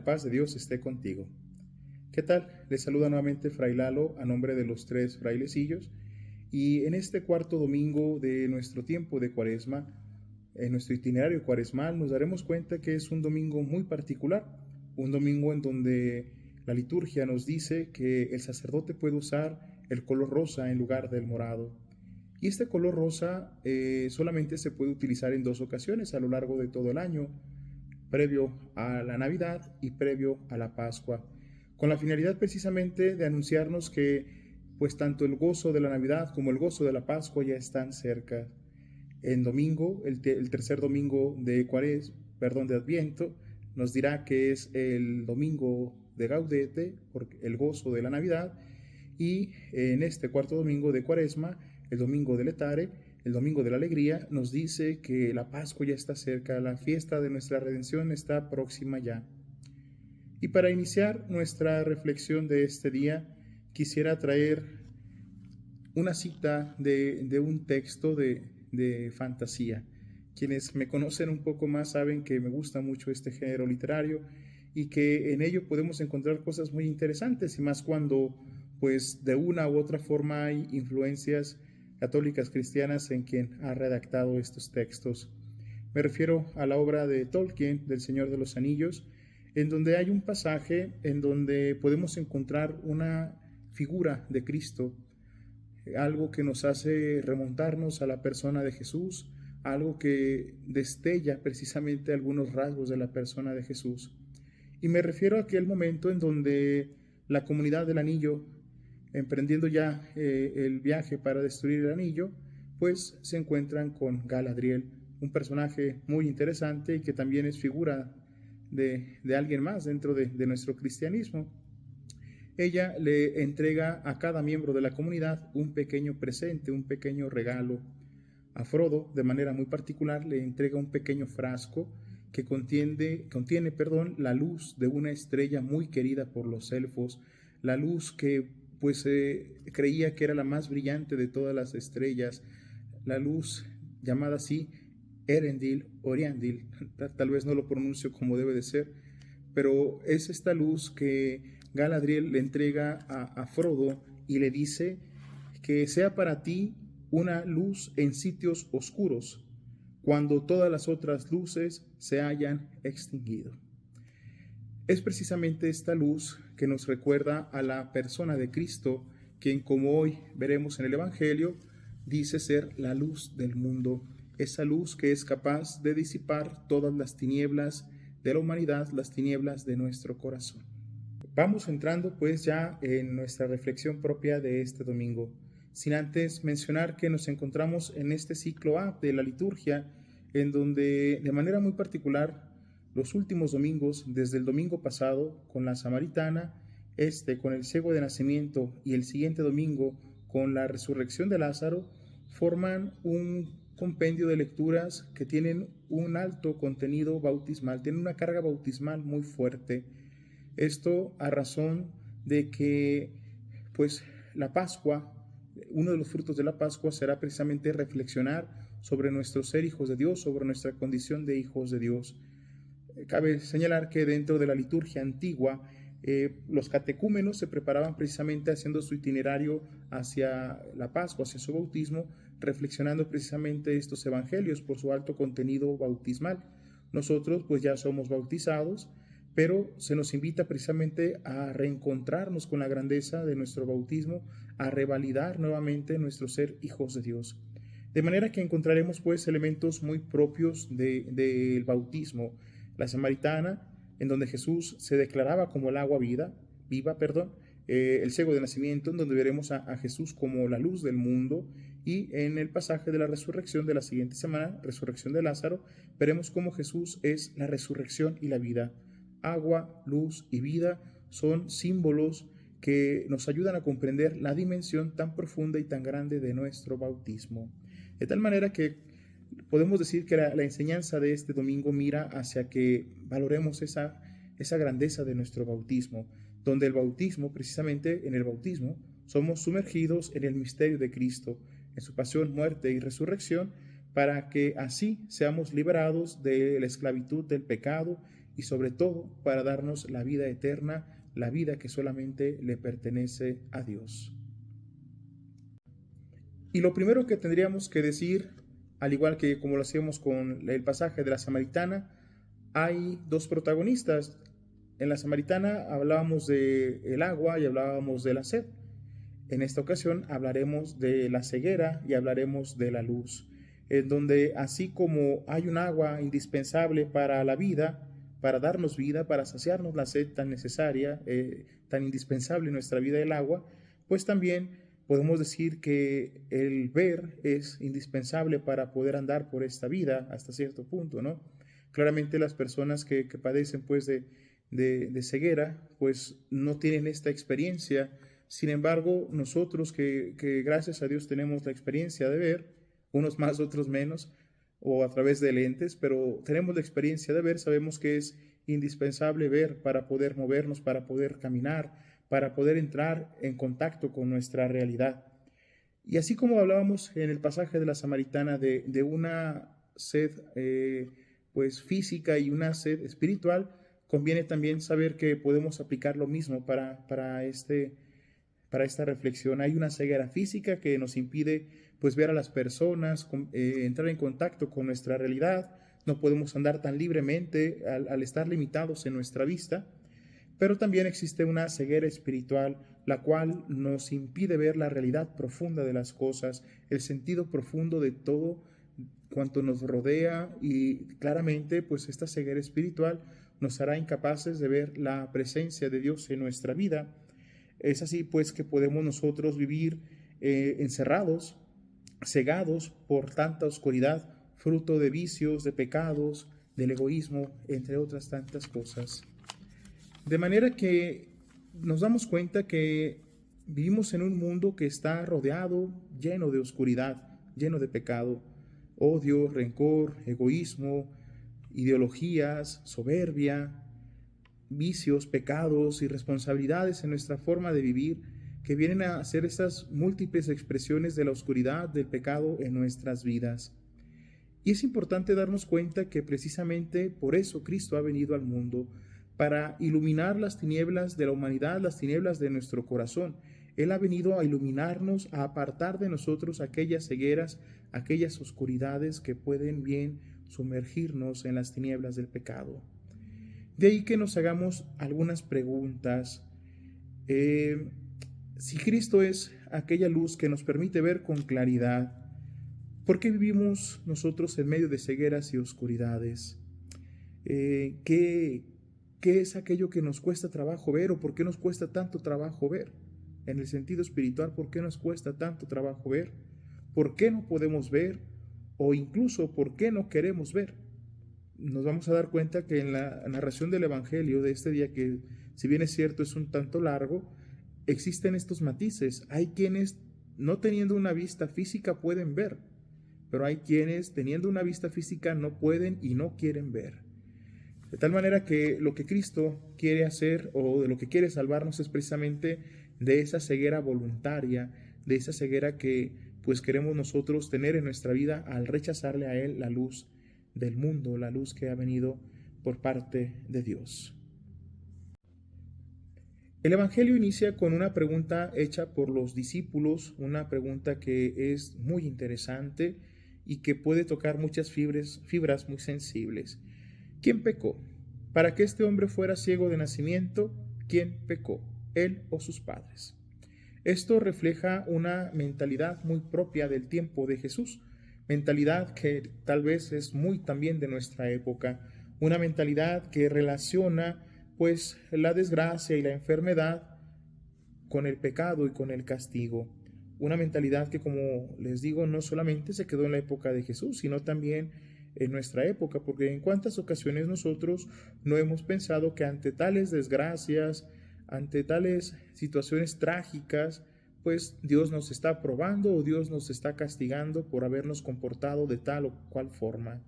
paz de Dios esté contigo. ¿Qué tal? Les saluda nuevamente Fray Lalo a nombre de los tres frailecillos, y en este cuarto domingo de nuestro tiempo de Cuaresma, en nuestro itinerario cuaresmal, nos daremos cuenta que es un domingo muy particular, un domingo en donde la liturgia nos dice que el sacerdote puede usar el color rosa en lugar del morado. Y este color rosa solamente se puede utilizar en dos ocasiones a lo largo de todo el año, previo a la Navidad y previo a la Pascua, con la finalidad precisamente de anunciarnos que pues tanto el gozo de la Navidad como el gozo de la Pascua ya están cerca. En domingo, el tercer domingo de de Adviento, nos dirá que es el domingo de Gaudete, por el gozo de la Navidad, y en este cuarto domingo de Cuaresma, el domingo de Letare, el domingo de la alegría, nos dice que la Pascua ya está cerca, la fiesta de nuestra redención está próxima ya. Y para iniciar nuestra reflexión de este día, quisiera traer una cita de un texto de fantasía. Quienes me conocen un poco más saben que me gusta mucho este género literario y que en ello podemos encontrar cosas muy interesantes, y más cuando pues de una u otra forma hay influencias católicas cristianas en quien ha redactado estos textos. Me refiero a la obra de Tolkien, del Señor de los Anillos, en donde hay un pasaje en donde podemos encontrar una figura de Cristo, algo que nos hace remontarnos a la persona de Jesús, algo que destella precisamente algunos rasgos de la persona de Jesús. Y me refiero a aquel momento en donde la comunidad del anillo, emprendiendo ya el viaje para destruir el anillo, pues se encuentran con Galadriel, un personaje muy interesante y que también es figura de alguien más dentro de nuestro cristianismo. Ella le entrega a cada miembro de la comunidad un pequeño presente, un pequeño regalo. A Frodo, de manera muy particular, le entrega un pequeño frasco que contiene la luz de una estrella muy querida por los elfos, la luz que creía que era la más brillante de todas las estrellas, la luz llamada así Erendil, Oriandil, tal vez no lo pronuncio como debe de ser, pero es esta luz que Galadriel le entrega a Frodo y le dice que sea para ti una luz en sitios oscuros, cuando todas las otras luces se hayan extinguido. Es precisamente esta luz que nos recuerda a la persona de Cristo, quien, como hoy veremos en el Evangelio, dice ser la luz del mundo, esa luz que es capaz de disipar todas las tinieblas de la humanidad, las tinieblas de nuestro corazón. Vamos entrando pues ya en nuestra reflexión propia de este domingo, sin antes mencionar que nos encontramos en este ciclo A de la liturgia, en donde de manera muy particular los últimos domingos, desde el domingo pasado con la Samaritana, con el ciego de nacimiento, y el siguiente domingo con la resurrección de Lázaro, forman un compendio de lecturas que tienen un alto contenido bautismal, tienen una carga bautismal muy fuerte. Esto a razón de que pues la Pascua, uno de los frutos de la Pascua será precisamente reflexionar sobre nuestro ser hijos de Dios, sobre nuestra condición de hijos de Dios. Cabe señalar que dentro de la liturgia antigua, los catecúmenos se preparaban precisamente haciendo su itinerario hacia la Pascua, hacia su bautismo, reflexionando precisamente estos evangelios por su alto contenido bautismal. Nosotros pues ya somos bautizados, pero se nos invita precisamente a reencontrarnos con la grandeza de nuestro bautismo, a revalidar nuevamente nuestro ser hijos de Dios. De manera que encontraremos pues elementos muy propios del bautismo. La Samaritana, en donde Jesús se declaraba como el agua viva, el ciego de nacimiento, en donde veremos a Jesús como la luz del mundo, y en el pasaje de la resurrección de la siguiente semana, resurrección de Lázaro, veremos cómo Jesús es la resurrección y la vida. Agua, luz y vida son símbolos que nos ayudan a comprender la dimensión tan profunda y tan grande de nuestro bautismo. De tal manera que podemos decir que la enseñanza de este domingo mira hacia que valoremos esa grandeza de nuestro bautismo, donde el bautismo, precisamente en el bautismo, somos sumergidos en el misterio de Cristo, en su pasión, muerte y resurrección, para que así seamos liberados de la esclavitud del pecado y sobre todo para darnos la vida eterna, la vida que solamente le pertenece a Dios. Y lo primero que tendríamos que decir, al igual que como lo hacíamos con el pasaje de la Samaritana, hay dos protagonistas. En la Samaritana hablábamos del agua y hablábamos de la sed. En esta ocasión hablaremos de la ceguera y hablaremos de la luz, en donde así como hay un agua indispensable para la vida, para darnos vida, para saciarnos la sed tan necesaria, tan indispensable en nuestra vida el agua, pues también podemos decir que el ver es indispensable para poder andar por esta vida hasta cierto punto, ¿no? Claramente las personas que padecen pues de ceguera, pues no tienen esta experiencia. Sin embargo, nosotros que gracias a Dios tenemos la experiencia de ver, unos más, otros menos, o a través de lentes, pero tenemos la experiencia de ver, sabemos que es indispensable ver para poder movernos, para poder caminar, para poder entrar en contacto con nuestra realidad. Y así como hablábamos en el pasaje de la Samaritana de una sed pues física y una sed espiritual, conviene también saber que podemos aplicar lo mismo para esta reflexión. Hay una ceguera física que nos impide pues ver a las personas, entrar en contacto con nuestra realidad. No podemos andar tan libremente al estar limitados en nuestra vista. Pero también existe una ceguera espiritual, la cual nos impide ver la realidad profunda de las cosas, el sentido profundo de todo cuanto nos rodea, y claramente pues esta ceguera espiritual nos hará incapaces de ver la presencia de Dios en nuestra vida. Es así pues que podemos nosotros vivir encerrados, cegados por tanta oscuridad, fruto de vicios, de pecados, del egoísmo, entre otras tantas cosas. De manera que nos damos cuenta que vivimos en un mundo que está rodeado, lleno de oscuridad, lleno de pecado, odio, rencor, egoísmo, ideologías, soberbia, vicios, pecados, irresponsabilidades en nuestra forma de vivir, que vienen a ser esas múltiples expresiones de la oscuridad, del pecado en nuestras vidas. Y es importante darnos cuenta que precisamente por eso Cristo ha venido al mundo, para iluminar las tinieblas de la humanidad, las tinieblas de nuestro corazón. Él ha venido a iluminarnos, a apartar de nosotros aquellas cegueras, aquellas oscuridades que pueden bien sumergirnos en las tinieblas del pecado. De ahí que nos hagamos algunas preguntas. Si Cristo es aquella luz que nos permite ver con claridad, ¿por qué vivimos nosotros en medio de cegueras y oscuridades? ¿Qué es aquello que nos cuesta trabajo ver, o por qué nos cuesta tanto trabajo ver? En el sentido espiritual, ¿por qué nos cuesta tanto trabajo ver? ¿Por qué no podemos ver? O incluso, ¿por qué no queremos ver? Nos vamos a dar cuenta que en la narración del Evangelio de este día, que si bien es cierto es un tanto largo, existen estos matices. Hay quienes no teniendo una vista física pueden ver, pero hay quienes teniendo una vista física no pueden y no quieren ver. De tal manera que lo que Cristo quiere hacer, o de lo que quiere salvarnos, es precisamente de esa ceguera voluntaria, de esa ceguera que pues queremos nosotros tener en nuestra vida al rechazarle a Él la luz del mundo, la luz que ha venido por parte de Dios. El Evangelio inicia con una pregunta hecha por los discípulos, una pregunta que es muy interesante y que puede tocar muchas fibras muy sensibles. ¿Quién pecó? Para que este hombre fuera ciego de nacimiento, ¿quién pecó? ¿Él o sus padres? Esto refleja una mentalidad muy propia del tiempo de Jesús, mentalidad que tal vez es muy también de nuestra época, una mentalidad que relaciona pues la desgracia y la enfermedad con el pecado y con el castigo. Una mentalidad que, como les digo, no solamente se quedó en la época de Jesús, sino también en nuestra época, porque en cuántas ocasiones nosotros no hemos pensado que ante tales desgracias, ante tales situaciones trágicas, pues Dios nos está probando o Dios nos está castigando por habernos comportado de tal o cual forma.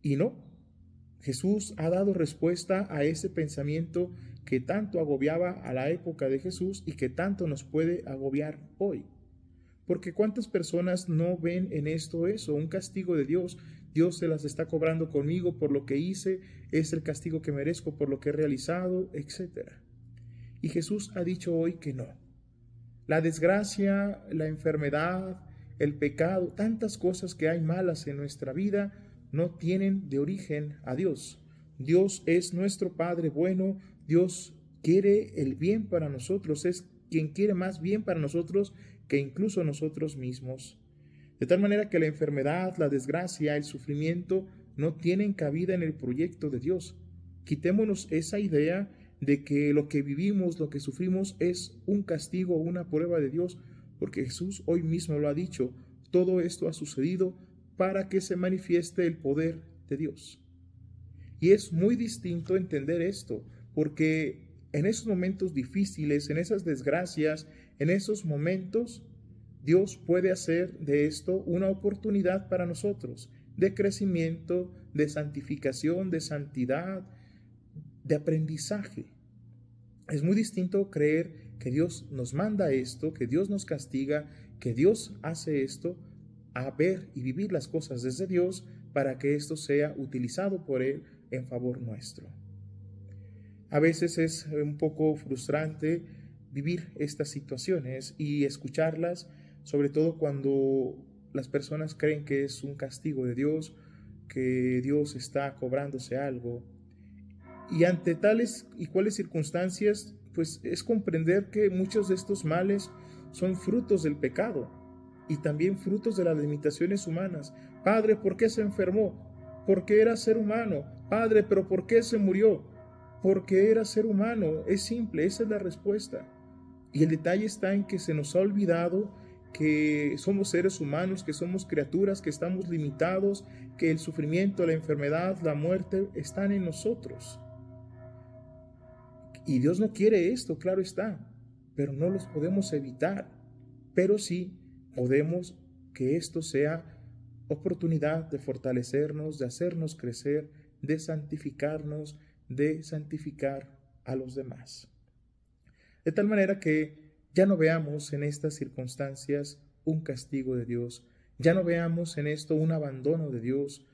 Y no, Jesús ha dado respuesta a ese pensamiento que tanto agobiaba a la época de Jesús y que tanto nos puede agobiar hoy. Porque ¿cuántas personas no ven en esto eso? Un castigo de Dios. Dios se las está cobrando conmigo por lo que hice, es el castigo que merezco por lo que he realizado, etc. Y Jesús ha dicho hoy que no. La desgracia, la enfermedad, el pecado, tantas cosas que hay malas en nuestra vida no tienen de origen a Dios. Dios es nuestro Padre bueno, Dios quiere el bien para nosotros, es quien quiere más bien para nosotros que incluso nosotros mismos. De tal manera que la enfermedad, la desgracia, el sufrimiento no tienen cabida en el proyecto de Dios. Quitémonos esa idea de que lo que vivimos, lo que sufrimos es un castigo o una prueba de Dios, porque Jesús hoy mismo lo ha dicho, todo esto ha sucedido para que se manifieste el poder de Dios. Y es muy distinto entender esto, porque en esos momentos difíciles, en esas desgracias, en esos momentos, Dios puede hacer de esto una oportunidad para nosotros, de crecimiento, de santificación, de santidad, de aprendizaje. Es muy distinto creer que Dios nos manda esto, que Dios nos castiga, que Dios hace esto, a ver y vivir las cosas desde Dios para que esto sea utilizado por Él en favor nuestro. A veces es un poco frustrante vivir estas situaciones y escucharlas, sobre todo cuando las personas creen que es un castigo de Dios, que Dios está cobrándose algo. Y ante tales y cuales circunstancias, pues es comprender que muchos de estos males son frutos del pecado y también frutos de las limitaciones humanas. Padre, ¿por qué se enfermó? Porque era ser humano. Padre, ¿pero por qué se murió? Porque era ser humano. Es simple, esa es la respuesta. Y el detalle está en que se nos ha olvidado que somos seres humanos, que somos criaturas, que estamos limitados, que el sufrimiento, la enfermedad, la muerte están en nosotros. Y Dios no quiere esto, claro está, pero no los podemos evitar. Pero sí podemos que esto sea oportunidad de fortalecernos, de hacernos crecer, de santificarnos, de santificar a los demás. De tal manera que ya no veamos en estas circunstancias un castigo de Dios, ya no veamos en esto un abandono de Dios,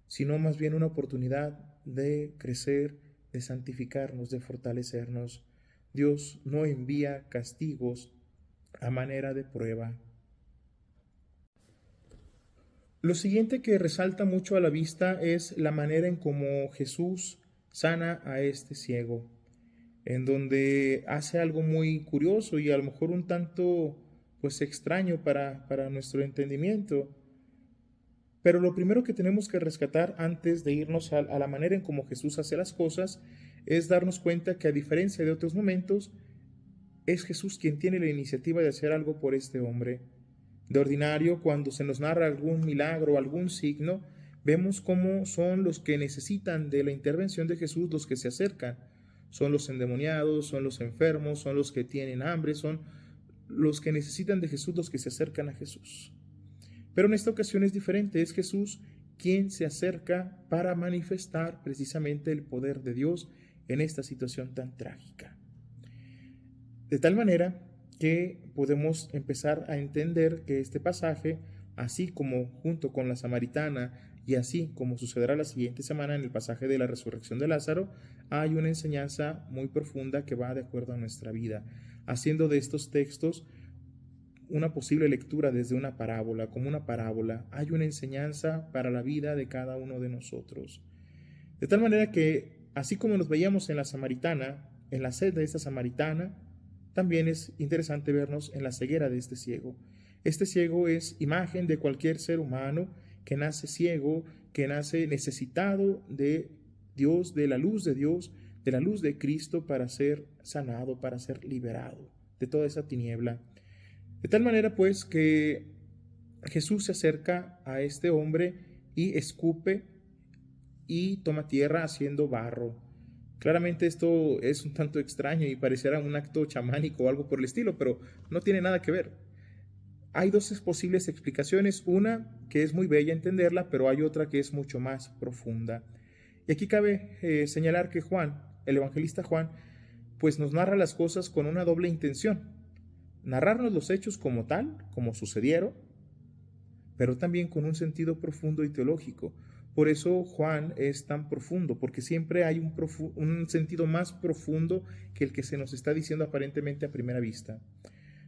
sino más bien una oportunidad de crecer, de santificarnos, de fortalecernos. Dios no envía castigos a manera de prueba. Lo siguiente que resalta mucho a la vista es la manera en cómo Jesús sana a este ciego, en donde hace algo muy curioso y a lo mejor un tanto pues extraño para nuestro entendimiento. Pero lo primero que tenemos que rescatar antes de irnos a la manera en cómo Jesús hace las cosas es darnos cuenta que a diferencia de otros momentos, es Jesús quien tiene la iniciativa de hacer algo por este hombre. De ordinario, cuando se nos narra algún milagro o algún signo, vemos cómo son los que necesitan de la intervención de Jesús los que se acercan. Son los endemoniados, son los enfermos, son los que tienen hambre, son los que necesitan de Jesús los que se acercan a Jesús. Pero en esta ocasión es diferente, es Jesús quien se acerca para manifestar precisamente el poder de Dios en esta situación tan trágica. De tal manera que podemos empezar a entender que este pasaje, así como junto con la samaritana y así como sucederá la siguiente semana en el pasaje de la resurrección de Lázaro, hay una enseñanza muy profunda que va de acuerdo a nuestra vida, haciendo de estos textos una posible lectura desde una parábola, como una parábola. Hay una enseñanza para la vida de cada uno de nosotros. De tal manera que, así como nos veíamos en la samaritana, en la sed de esta samaritana, también es interesante vernos en la ceguera de este ciego. Este ciego es imagen de cualquier ser humano que nace ciego, que nace necesitado de Dios, de la luz de Cristo para ser sanado, para ser liberado de toda esa tiniebla. De tal manera pues que Jesús se acerca a este hombre y escupe y toma tierra haciendo barro. Claramente esto es un tanto extraño y pareciera un acto chamánico o algo por el estilo, pero no tiene nada que ver. Hay dos posibles explicaciones, una que es muy bella entenderla, pero hay otra que es mucho más profunda. Y aquí cabe señalar que Juan, el evangelista Juan, pues nos narra las cosas con una doble intención. narrarnos los hechos como tal, como sucedieron, pero también con un sentido profundo y teológico. Por eso Juan es tan profundo, porque siempre hay un sentido más profundo que el que se nos está diciendo aparentemente a primera vista.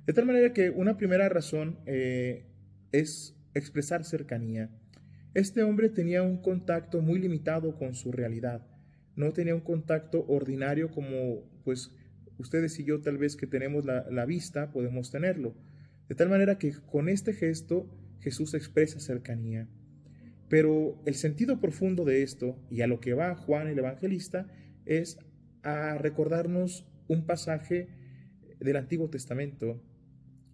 De tal manera que una primera razón es expresar cercanía. Este hombre tenía un contacto muy limitado con su realidad. No tenía un contacto ordinario como pues ustedes y yo tal vez que tenemos la vista podemos tenerlo. De tal manera que con este gesto Jesús expresa cercanía. Pero el sentido profundo de esto, y a lo que va Juan el Evangelista, es a recordarnos un pasaje del Antiguo Testamento.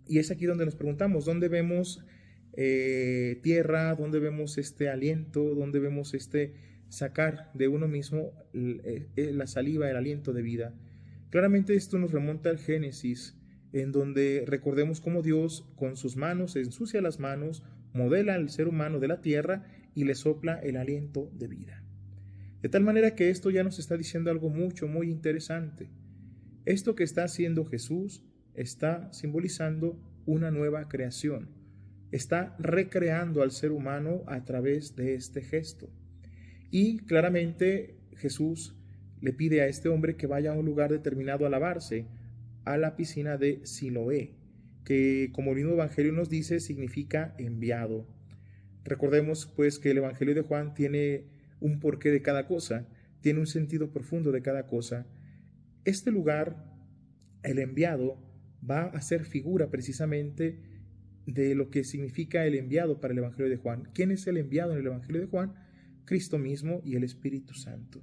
Y es aquí donde nos preguntamos, ¿dónde vemos tierra? ¿Dónde vemos este aliento? ¿Dónde vemos este sacar de uno mismo la saliva, el aliento de vida? Claramente esto nos remonta al Génesis, en donde recordemos cómo Dios con sus manos ensucia las manos, modela al ser humano de la tierra y le sopla el aliento de vida. De tal manera que esto ya nos está diciendo algo muy interesante. Esto que está haciendo Jesús está simbolizando una nueva creación. Está recreando al ser humano a través de este gesto. Y claramente Jesús le pide a este hombre que vaya a un lugar determinado a lavarse, a la piscina de Siloé, que como el mismo Evangelio nos dice significa enviado. Recordemos pues que el Evangelio de Juan tiene un porqué de cada cosa, tiene un sentido profundo de cada cosa. Este lugar, el enviado, va a ser figura precisamente de lo que significa el enviado para el Evangelio de Juan. ¿Quién es el enviado en el Evangelio de Juan? Cristo mismo y el Espíritu Santo.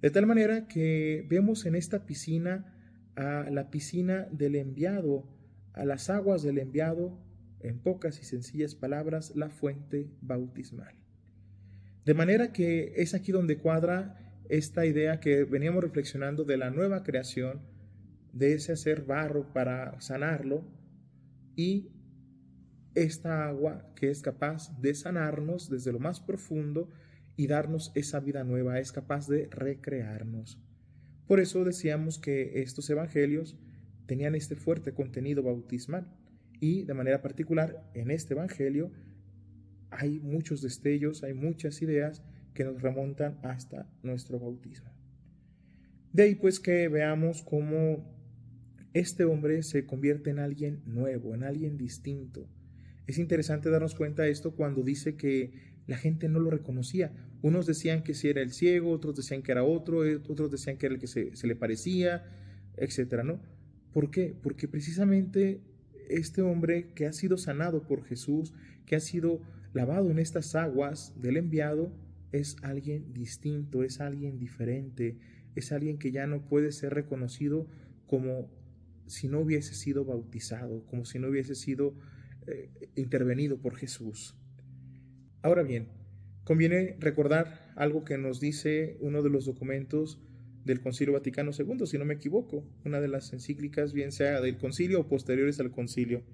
De tal manera que vemos en esta piscina a la piscina del enviado, a las aguas del enviado, en pocas y sencillas palabras, la fuente bautismal. De manera que es aquí donde cuadra esta idea que veníamos reflexionando de la nueva creación, de ese hacer barro para sanarlo, y esta agua que es capaz de sanarnos desde lo más profundo y darnos esa vida nueva, es capaz de recrearnos. Por eso decíamos que estos evangelios tenían este fuerte contenido bautismal y de manera particular en este evangelio hay muchos destellos, hay muchas ideas que nos remontan hasta nuestro bautismo. De ahí pues que veamos cómo este hombre se convierte en alguien nuevo, en alguien distinto. Es interesante darnos cuenta de esto cuando dice que la gente no lo reconocía. Unos decían que si era el ciego, otros decían que era otro, otros decían que era el que se le parecía, etcétera, ¿no? ¿Por qué? Porque precisamente este hombre que ha sido sanado por Jesús, que ha sido lavado en estas aguas del enviado, es alguien distinto, es alguien diferente, es alguien que ya no puede ser reconocido como si no hubiese sido bautizado, como si no hubiese sido intervenido por Jesús. Ahora bien, conviene recordar algo que nos dice uno de los documentos del Concilio Vaticano II, si no me equivoco, una de las encíclicas, bien sea del concilio o posteriores al concilio,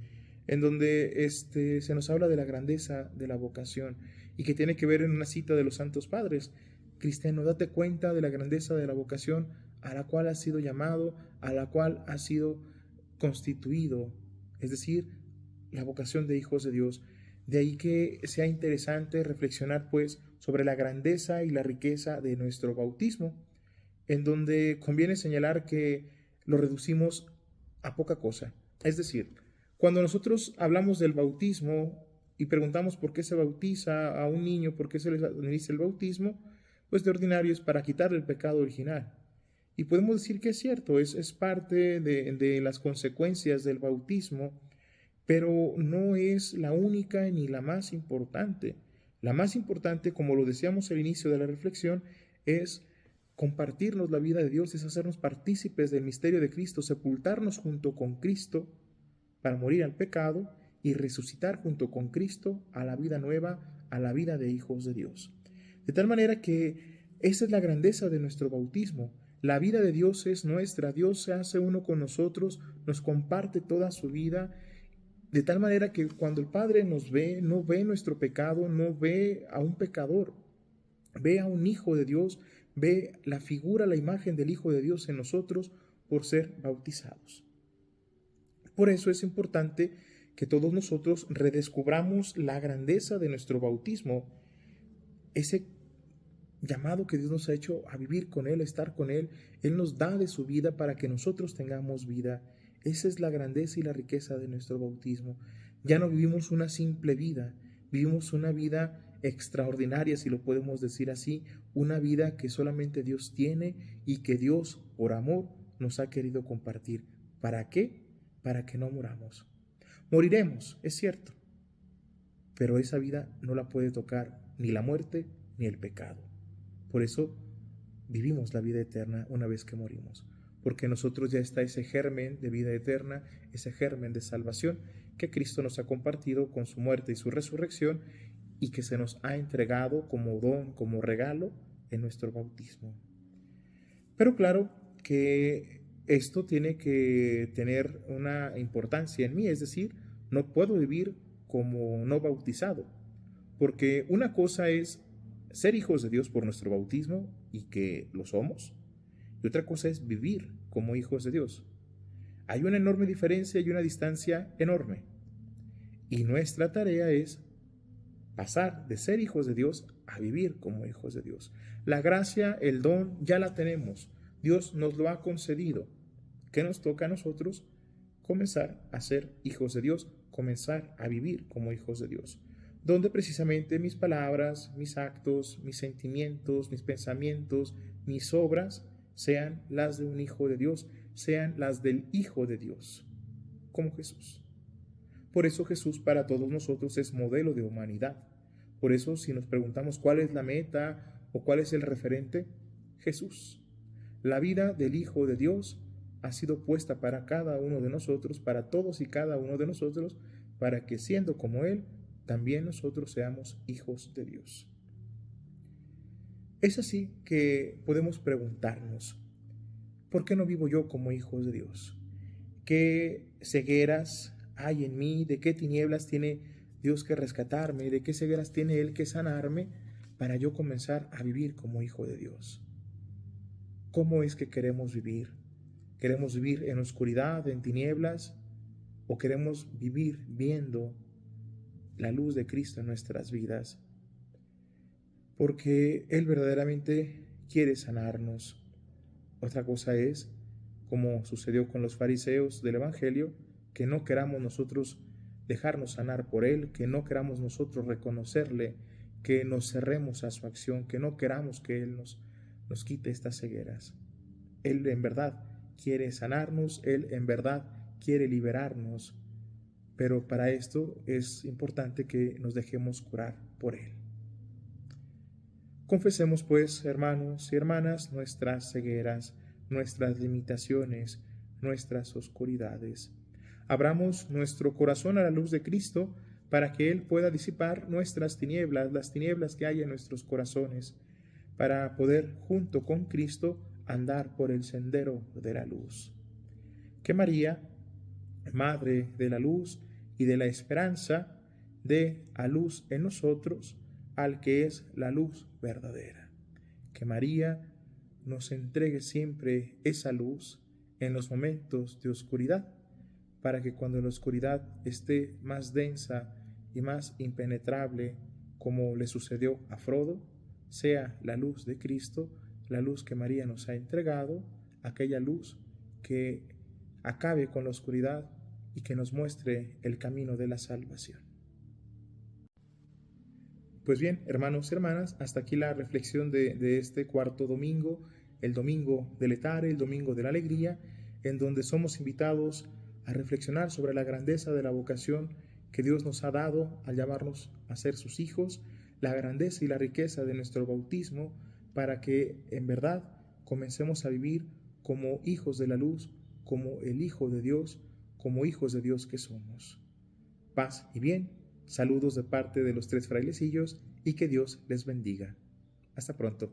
en donde se nos habla de la grandeza de la vocación y que tiene que ver en una cita de los Santos Padres. Cristiano, date cuenta de la grandeza de la vocación a la cual has sido llamado, a la cual has sido constituido, es decir, la vocación de hijos de Dios. De ahí que sea interesante reflexionar pues sobre la grandeza y la riqueza de nuestro bautismo, en donde conviene señalar que lo reducimos a poca cosa. Es decir, cuando nosotros hablamos del bautismo y preguntamos por qué se bautiza a un niño, por qué se le administra el bautismo, pues de ordinario es para quitarle el pecado original. Y podemos decir que es cierto, es parte de las consecuencias del bautismo, pero no es la única ni la más importante. La más importante, como lo decíamos al inicio de la reflexión, es compartirnos la vida de Dios, es hacernos partícipes del misterio de Cristo, sepultarnos junto con Cristo para morir al pecado y resucitar junto con Cristo a la vida nueva, a la vida de hijos de Dios. De tal manera que esa es la grandeza de nuestro bautismo. La vida de Dios es nuestra, Dios se hace uno con nosotros, nos comparte toda su vida, de tal manera que cuando el Padre nos ve, no ve nuestro pecado, no ve a un pecador, ve a un hijo de Dios, ve la figura, la imagen del Hijo de Dios en nosotros por ser bautizados. Por eso es importante que todos nosotros redescubramos la grandeza de nuestro bautismo, ese llamado que Dios nos ha hecho a vivir con Él, a estar con Él. Él nos da de su vida para que nosotros tengamos vida. Esa es la grandeza y la riqueza de nuestro bautismo. Ya no vivimos una simple vida, vivimos una vida extraordinaria, si lo podemos decir así, una vida que solamente Dios tiene y que Dios, por amor, nos ha querido compartir. ¿Para qué? Para que no moramos. Moriremos, es cierto, pero esa vida no la puede tocar ni la muerte ni el pecado. Por eso vivimos la vida eterna una vez que morimos, porque en nosotros ya está ese germen de vida eterna, ese germen de salvación que Cristo nos ha compartido con su muerte y su resurrección y que se nos ha entregado como don, como regalo en nuestro bautismo. Pero claro que esto tiene que tener una importancia en mí, es decir, no puedo vivir como no bautizado, porque una cosa es ser hijos de Dios por nuestro bautismo y que lo somos, y otra cosa es vivir como hijos de Dios. Hay una enorme diferencia y una distancia enorme, y nuestra tarea es pasar de ser hijos de Dios a vivir como hijos de Dios. La gracia, el don, ya la tenemos. Dios nos lo ha concedido. ¿Qué nos toca a nosotros? Comenzar a ser hijos de Dios, comenzar a vivir como hijos de Dios, donde precisamente mis palabras, mis actos, mis sentimientos, mis pensamientos, mis obras sean las de un hijo de Dios, sean las del Hijo de Dios, como Jesús. Por eso Jesús para todos nosotros es modelo de humanidad. Por eso si nos preguntamos cuál es la meta o cuál es el referente, Jesús. La vida del Hijo de Dios ha sido puesta para cada uno de nosotros, para todos y cada uno de nosotros, para que siendo como Él, también nosotros seamos hijos de Dios. Es así que podemos preguntarnos, ¿por qué no vivo yo como hijo de Dios? ¿Qué cegueras hay en mí? ¿De qué tinieblas tiene Dios que rescatarme? ¿De qué cegueras tiene Él que sanarme para yo comenzar a vivir como hijo de Dios? ¿Cómo es que queremos vivir? ¿Queremos vivir en oscuridad, en tinieblas? ¿O queremos vivir viendo la luz de Cristo en nuestras vidas? Porque Él verdaderamente quiere sanarnos. Otra cosa es, como sucedió con los fariseos del Evangelio, que no queramos nosotros dejarnos sanar por Él, que no queramos nosotros reconocerle, que nos cerremos a su acción, que no queramos que Él nos quite estas cegueras. Él en verdad quiere sanarnos, Él en verdad quiere liberarnos, pero para esto es importante que nos dejemos curar por Él. Confesemos pues, hermanos y hermanas, nuestras cegueras, nuestras limitaciones, nuestras oscuridades. Abramos nuestro corazón a la luz de Cristo para que Él pueda disipar nuestras tinieblas, las tinieblas que hay en nuestros corazones, para poder junto con Cristo andar por el sendero de la luz. Que María, Madre de la luz y de la esperanza, dé a luz en nosotros al que es la luz verdadera. Que María nos entregue siempre esa luz en los momentos de oscuridad, para que cuando la oscuridad esté más densa y más impenetrable, como le sucedió a Frodo, sea la luz de Cristo, la luz que María nos ha entregado, aquella luz que acabe con la oscuridad y que nos muestre el camino de la salvación. Pues bien, hermanos y hermanas, hasta aquí la reflexión de este cuarto domingo, el domingo del Etare, el domingo de la alegría, en donde somos invitados a reflexionar sobre la grandeza de la vocación que Dios nos ha dado al llamarnos a ser sus hijos, la grandeza y la riqueza de nuestro bautismo, para que en verdad comencemos a vivir como hijos de la luz, como el Hijo de Dios, como hijos de Dios que somos. Paz y bien. Saludos de parte de los tres frailecillos y que Dios les bendiga. Hasta pronto.